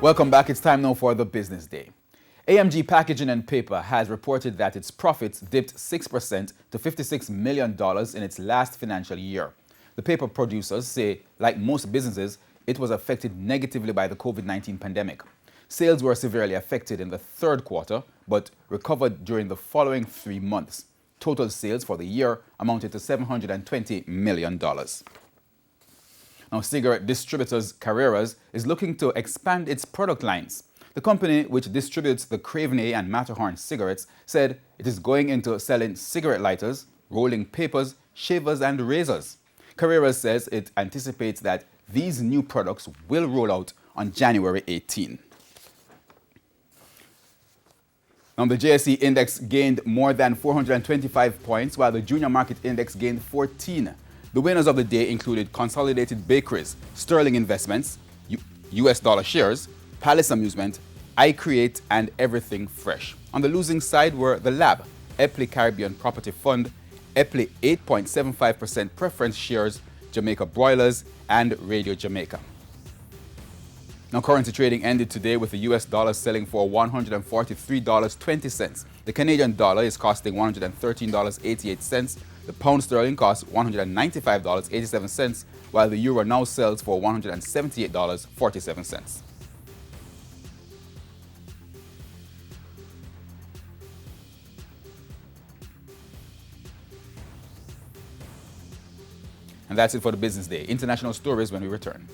Welcome back. It's time now for the business day. AMG Packaging and Paper has reported that its profits dipped 6% to $56 million in its last financial year. The paper producers say, like most businesses, it was affected negatively by the COVID-19 pandemic. Sales were severely affected in the third quarter, but recovered during the following 3 months. Total sales for the year amounted to $720 million. Now, cigarette distributors Carreras is looking to expand its product lines. The company, which distributes the Craven A and Matterhorn cigarettes, said it is going into selling cigarette lighters, rolling papers, shavers, and razors. Carreras says it anticipates that these new products will roll out on January 18. Now, the JSE index gained more than 425 points, while the junior market index gained 14. The winners of the day included Consolidated Bakeries, Sterling Investments, US Dollar Shares, Palace Amusement, iCreate, and Everything Fresh. On the losing side were The Lab, Epley Caribbean Property Fund, Epley 8.75% preference shares, Jamaica Broilers, and Radio Jamaica. Now, currency trading ended today with the US dollar selling for $143.20. The Canadian dollar is costing $113.88. The pound sterling costs $195.87, while the euro now sells for $178.47. And that's it for the business day. International stories when we return.